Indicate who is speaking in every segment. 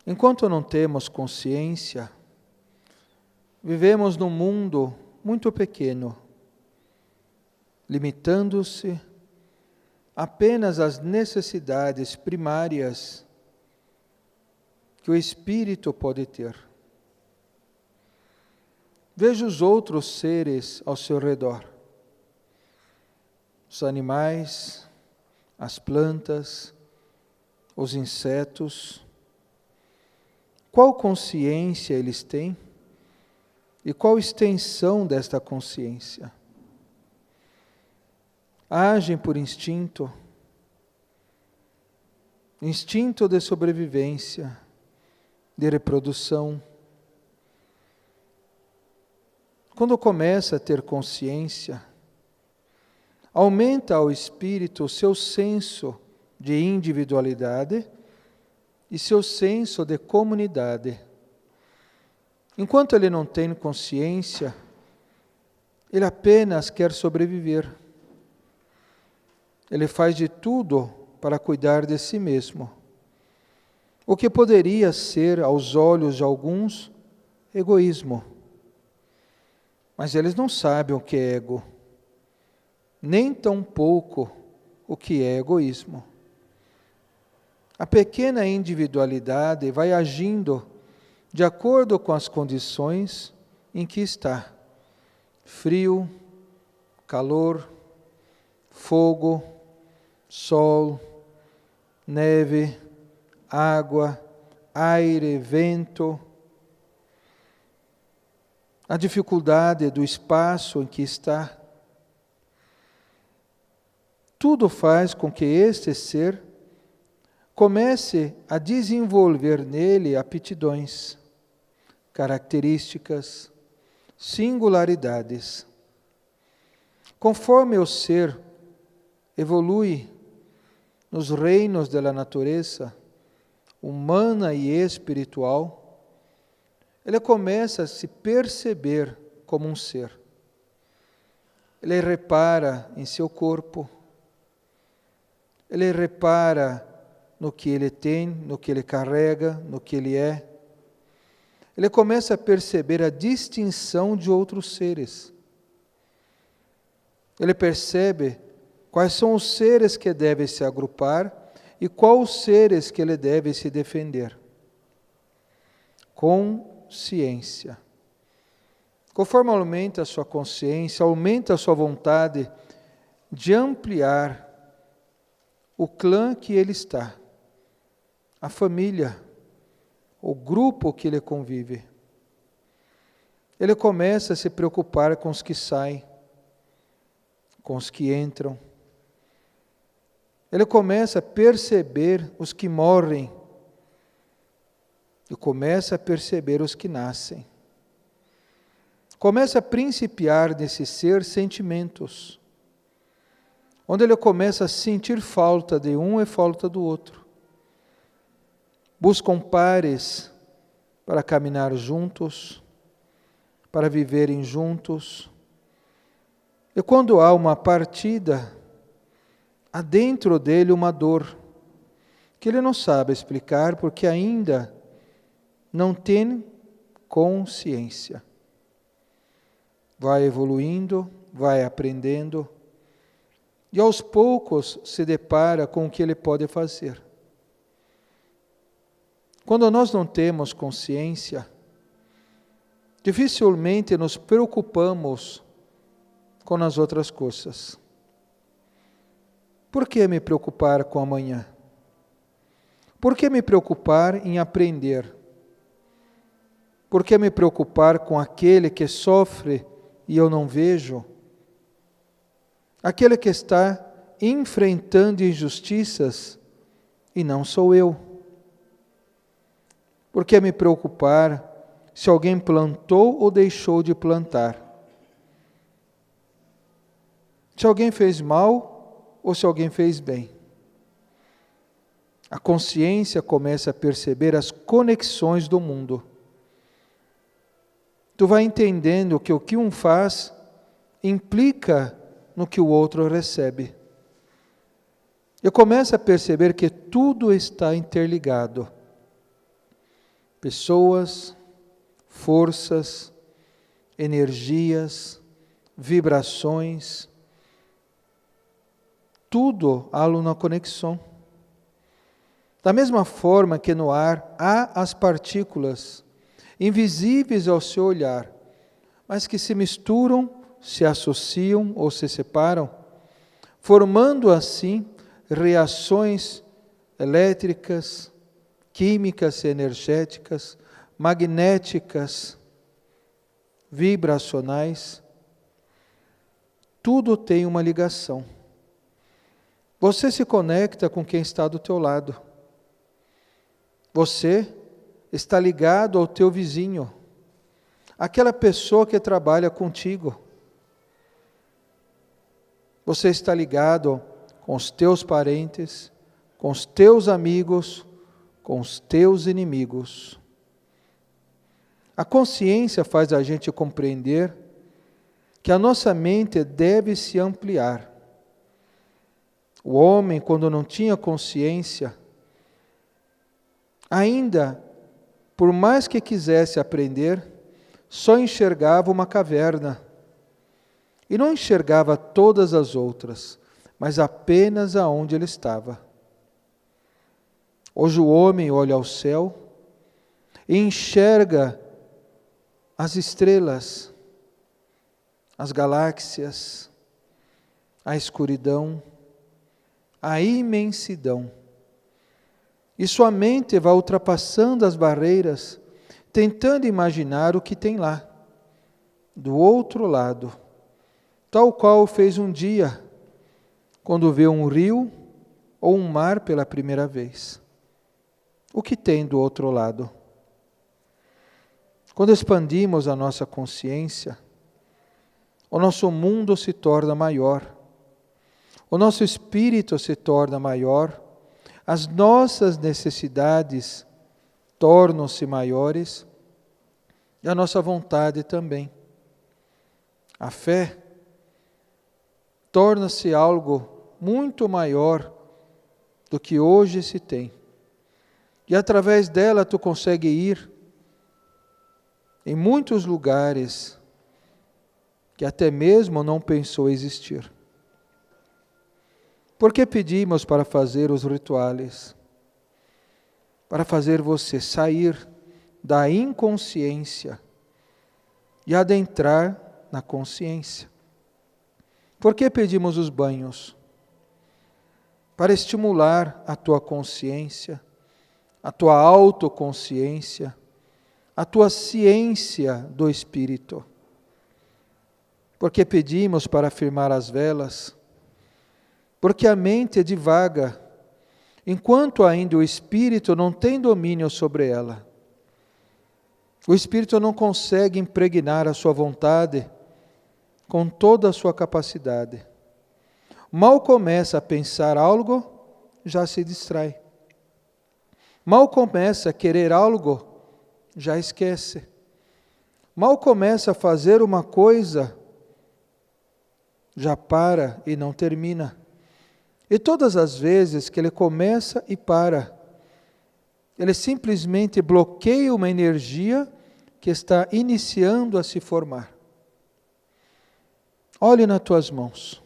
Speaker 1: Enquanto não temos consciência, vivemos num mundo muito pequeno, limitando-se apenas às necessidades primárias que o espírito pode ter. Veja os outros seres ao seu redor, os animais, as plantas, os insetos. Qual consciência eles têm e qual extensão desta consciência? Agem por instinto de sobrevivência, de reprodução. Quando começa a ter consciência, aumenta ao espírito o seu senso de individualidade e seu senso de comunidade. Enquanto ele não tem consciência, ele apenas quer sobreviver. Ele faz de tudo para cuidar de si mesmo. O que poderia ser, aos olhos de alguns, egoísmo. Mas eles não sabem o que é ego, nem tampouco o que é egoísmo. A pequena individualidade vai agindo de acordo com as condições em que está. Frio, calor, fogo, sol, neve, água, aire, vento. A dificuldade do espaço em que está. Tudo faz com que este ser comece a desenvolver nele aptidões, características, singularidades. Conforme o ser evolui nos reinos da natureza, humana e espiritual, ele começa a se perceber como um ser. Ele repara em seu corpo, ele repara no que ele tem, no que ele carrega, no que ele é. Ele começa a perceber a distinção de outros seres. Ele percebe quais são os seres que devem se agrupar e quais os seres que ele deve se defender. Consciência. Conforme aumenta a sua consciência, aumenta a sua vontade de ampliar o clã que ele está, a família, o grupo que ele convive. Ele começa a se preocupar com os que saem, com os que entram. Ele começa a perceber os que morrem e começa a perceber os que nascem. Começa a principiar nesse ser sentimentos, onde ele começa a sentir falta de um e falta do outro. Buscam pares para caminhar juntos, para viverem juntos. E quando há uma partida, há dentro dele uma dor, que ele não sabe explicar porque ainda não tem consciência. Vai evoluindo, vai aprendendo, e aos poucos se depara com o que ele pode fazer. Quando nós não temos consciência, dificilmente nos preocupamos com as outras coisas. Por que me preocupar com amanhã? Por que me preocupar em aprender? Por que me preocupar com aquele que sofre e eu não vejo? Aquele que está enfrentando injustiças e não sou eu. Por que me preocupar se alguém plantou ou deixou de plantar? Se alguém fez mal ou se alguém fez bem? A consciência começa a perceber as conexões do mundo. Tu vai entendendo que o que um faz implica no que o outro recebe. Eu começo a perceber que tudo está interligado. pessoas, forças, energias, vibrações, tudo há uma conexão. Da mesma forma que no ar há as partículas invisíveis ao seu olhar, mas que se misturam, se associam ou se separam, formando assim reações elétricas, químicas e energéticas, magnéticas, vibracionais. Tudo tem uma ligação. Você se conecta com quem está do teu lado. Você está ligado ao teu vizinho, aquela pessoa que trabalha contigo. Você está ligado com os teus parentes, com os teus amigos, com os teus inimigos. A consciência faz a gente compreender que a nossa mente deve se ampliar. O homem, quando não tinha consciência, ainda, por mais que quisesse aprender, só enxergava uma caverna. E não enxergava todas as outras, mas apenas aonde ele estava. Hoje o homem olha ao céu e enxerga as estrelas, as galáxias, a escuridão, a imensidão. E sua mente vai ultrapassando as barreiras, tentando imaginar o que tem lá, do outro lado, tal qual fez um dia, quando vê um rio ou um mar pela primeira vez. O que tem do outro lado? Quando expandimos a nossa consciência, o nosso mundo se torna maior, o nosso espírito se torna maior, as nossas necessidades tornam-se maiores e a nossa vontade também. A fé torna-se algo muito maior do que hoje se tem. E através dela tu consegue ir em muitos lugares que até mesmo não pensou existir. Por que pedimos para fazer os rituais? Para fazer você sair da inconsciência e adentrar na consciência. Por que pedimos os banhos? Para estimular a tua consciência, a tua autoconsciência, a tua ciência do Espírito. Porque pedimos para firmar as velas? Porque a mente divaga, enquanto ainda o Espírito não tem domínio sobre ela. O Espírito não consegue impregnar a sua vontade com toda a sua capacidade. Mal começa a pensar algo, já se distrai. Mal começa a querer algo, já esquece. Mal começa a fazer uma coisa, já para e não termina. E todas as vezes que ele começa e para, ele simplesmente bloqueia uma energia que está iniciando a se formar. Olhe nas tuas mãos.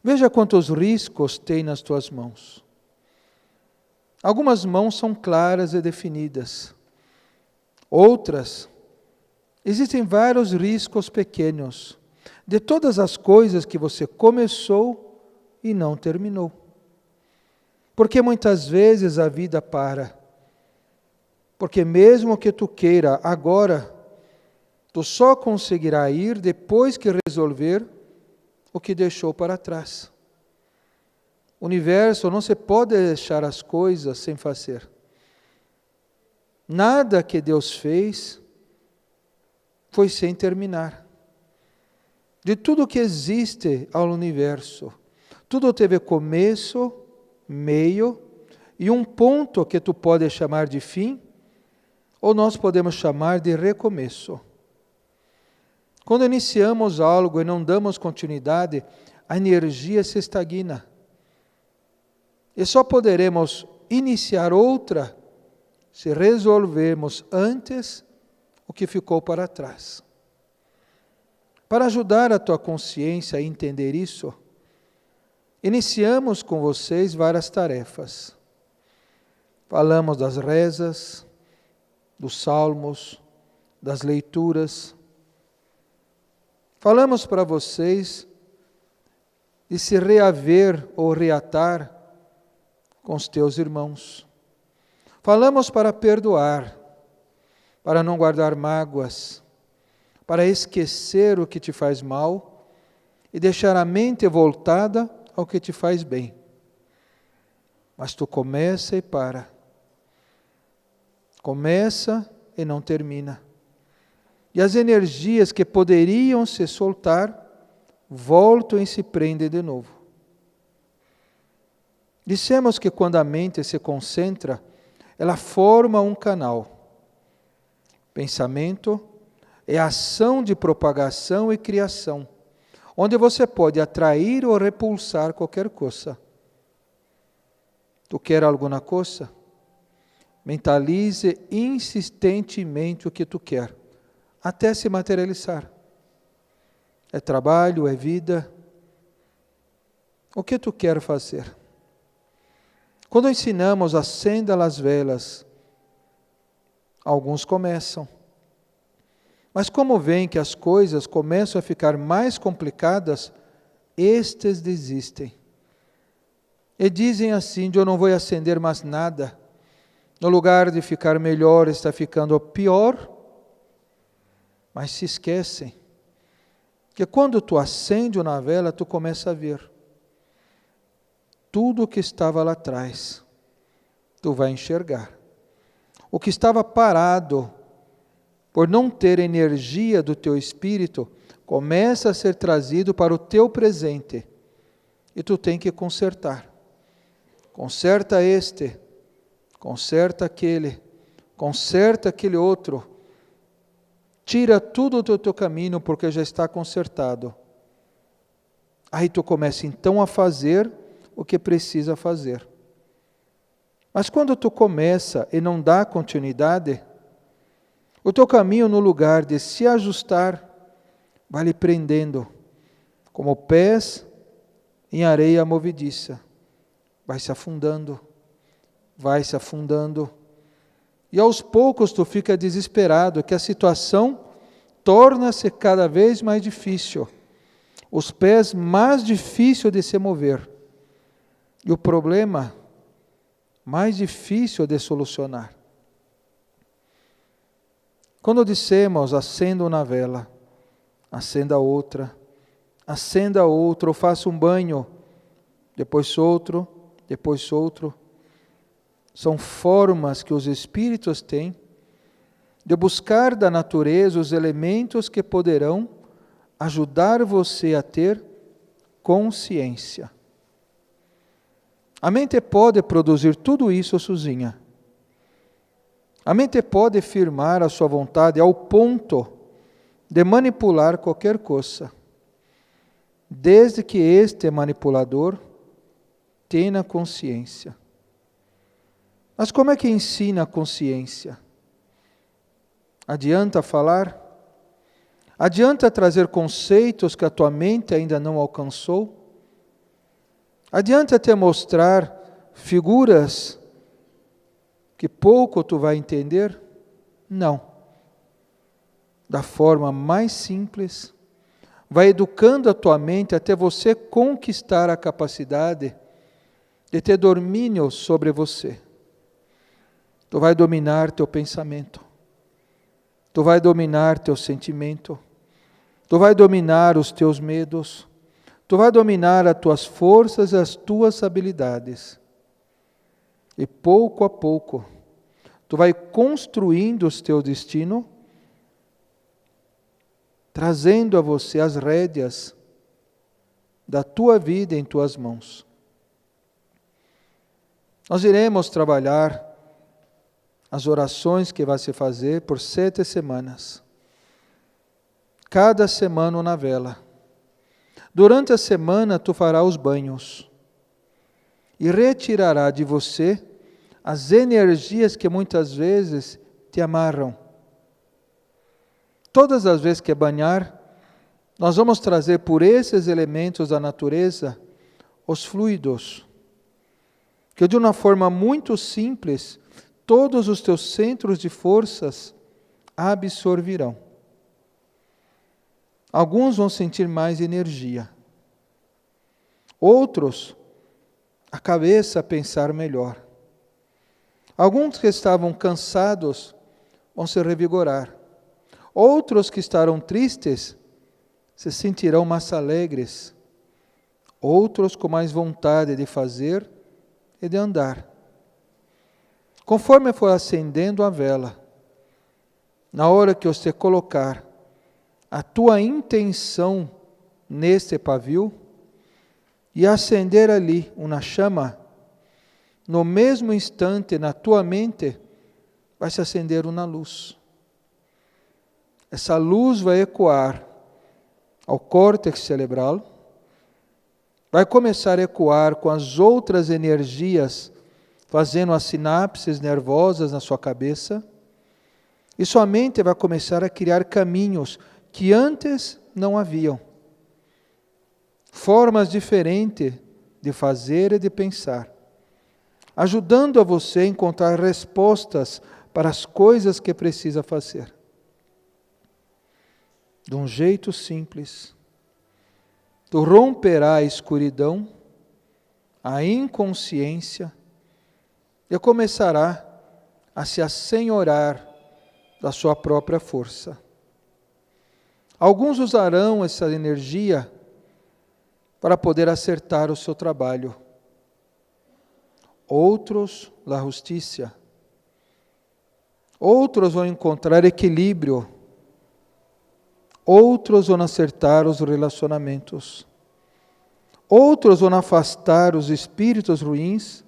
Speaker 1: Veja quantos riscos tem nas tuas mãos. Algumas mãos são claras e definidas. Outras, existem vários riscos pequenos de todas as coisas que você começou e não terminou. Porque muitas vezes a vida para. Porque mesmo que tu queira agora, tu só conseguirá ir depois que resolver o que deixou para trás. O universo não se pode deixar as coisas sem fazer. Nada que Deus fez foi sem terminar. De tudo que existe ao universo, tudo teve começo, meio e um ponto que tu pode chamar de fim, ou nós podemos chamar de recomeço. Quando iniciamos algo e não damos continuidade, a energia se estagna. E só poderemos iniciar outra se resolvermos antes o que ficou para trás. Para ajudar a tua consciência a entender isso, iniciamos com vocês várias tarefas. Falamos das rezas, dos salmos, das leituras. Falamos para vocês de se reaver ou reatar com os teus irmãos. Falamos para perdoar, para não guardar mágoas, para esquecer o que te faz mal e deixar a mente voltada ao que te faz bem. Mas tu começa e para. Começa e não termina. E as energias que poderiam se soltar, voltam e se prendem de novo. Dissemos que quando a mente se concentra, ela forma um canal. Pensamento é ação de propagação e criação, onde você pode atrair ou repulsar qualquer coisa. Tu quer alguma coisa? Mentalize insistentemente o que tu quer, até se materializar. É trabalho, é vida. O que tu quer fazer? Quando ensinamos acenda as velas, alguns começam. Mas como veem que as coisas começam a ficar mais complicadas, estes desistem. E dizem assim, eu não vou acender mais nada. No lugar de ficar melhor, está ficando pior. Mas se esquecem que quando tu acende uma vela, tu começa a ver. Tudo o que estava lá atrás, tu vai enxergar. O que estava parado, por não ter energia do teu espírito, começa a ser trazido para o teu presente. E tu tem que consertar. Conserta este, conserta aquele outro. Tira tudo do teu caminho, porque já está consertado. Aí tu começa então a fazer o que precisa fazer. Mas quando tu começa e não dá continuidade, o teu caminho, no lugar de se ajustar, vai lhe prendendo, como pés em areia movediça. Vai se afundando, e aos poucos tu fica desesperado, que a situação torna-se cada vez mais difícil, os pés mais difíceis de se mover, e o problema mais difícil de solucionar. Quando dissemos, acenda uma vela, acenda outra, ou faça um banho, depois outro, são formas que os espíritos têm de buscar da natureza os elementos que poderão ajudar você a ter consciência. A mente pode produzir tudo isso sozinha. A mente pode firmar a sua vontade ao ponto de manipular qualquer coisa, desde que este manipulador tenha consciência. Mas como é que ensina a consciência? Adianta falar? Adianta trazer conceitos que a tua mente ainda não alcançou? Adianta te mostrar figuras que pouco tu vai entender? Não. Da forma mais simples, vai educando a tua mente até você conquistar a capacidade de ter domínio sobre você. Tu vai dominar teu pensamento. Tu vai dominar teu sentimento. Tu vai dominar os teus medos. Tu vai dominar as tuas forças e as tuas habilidades. E pouco a pouco, tu vai construindo o teu destino, trazendo a você as rédeas da tua vida em tuas mãos. Nós iremos trabalhar as orações que vai se fazer por 7 semanas. Cada semana uma vela. Durante a semana tu farás os banhos e retirará de você as energias que muitas vezes te amarram. Todas as vezes que banhar, nós vamos trazer por esses elementos da natureza os fluidos, que de uma forma muito simples, todos os teus centros de forças absorverão. Alguns vão sentir mais energia. Outros, a cabeça a pensar melhor. Alguns que estavam cansados vão se revigorar. Outros que estarão tristes se sentirão mais alegres. Outros com mais vontade de fazer e de andar. Conforme for acendendo a vela, na hora que você colocar a tua intenção neste pavio e acender ali uma chama, no mesmo instante, na tua mente, vai se acender uma luz. Essa luz vai ecoar ao córtex cerebral, vai começar a ecoar com as outras energias, fazendo as sinapses nervosas na sua cabeça, e sua mente vai começar a criar caminhos que antes não haviam. Formas diferentes de fazer e de pensar, ajudando a você a encontrar respostas para as coisas que precisa fazer. De um jeito simples, tu romperá a escuridão, a inconsciência, e começará a se assenhorar da sua própria força. Alguns usarão essa energia para poder acertar o seu trabalho. Outros, a justiça. Outros vão encontrar equilíbrio. Outros vão acertar os relacionamentos. Outros vão afastar os espíritos ruins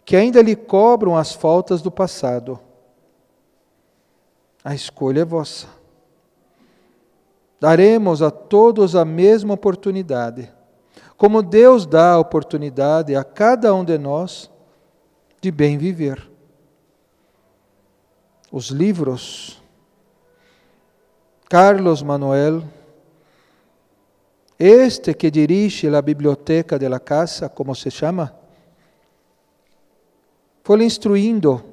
Speaker 1: que ainda lhe cobram as faltas do passado. A escolha é vossa. Daremos a todos a mesma oportunidade, como Deus dá a oportunidade a cada um de nós de bem viver. Os livros, Carlos Manuel, este que dirige a biblioteca de la casa, como se chama, foi instruindo,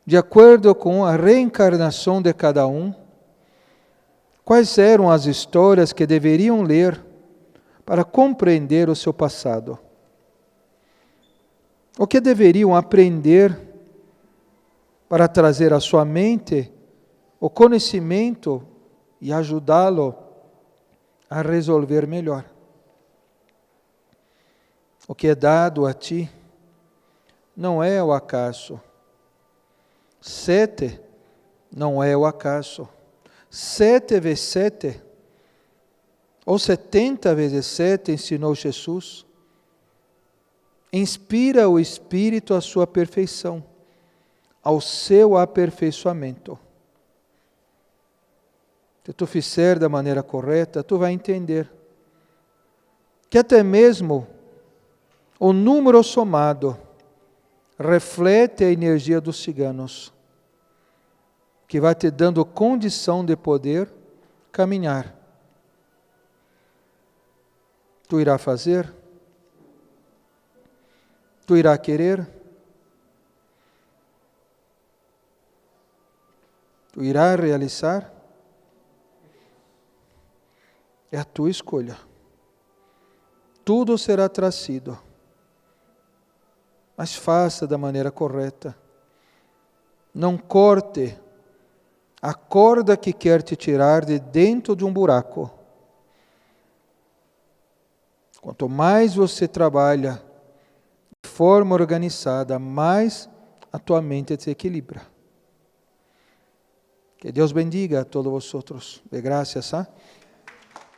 Speaker 1: de acordo com a reencarnação de cada um, quais eram as histórias que deveriam ler para compreender o seu passado. O que deveriam aprender para trazer à sua mente o conhecimento e ajudá-lo a resolver melhor. O que é dado a ti não é o acaso. 7 não é o acaso. 7 vezes 7, ou 70 vezes 7, ensinou Jesus, inspira o Espírito à sua perfeição, ao seu aperfeiçoamento. Se tu fizer da maneira correta, tu vai entender que até mesmo o número somado reflete a energia dos ciganos, que vai te dando condição de poder caminhar. Tu irá fazer? Tu irá querer? Tu irá realizar? É a tua escolha. Tudo será trazido, mas faça da maneira correta. Não corte a corda que quer te tirar de dentro de um buraco. Quanto mais você trabalha de forma organizada, mais a tua mente se equilibra. Que Deus bendiga a todos vosotros. De graças,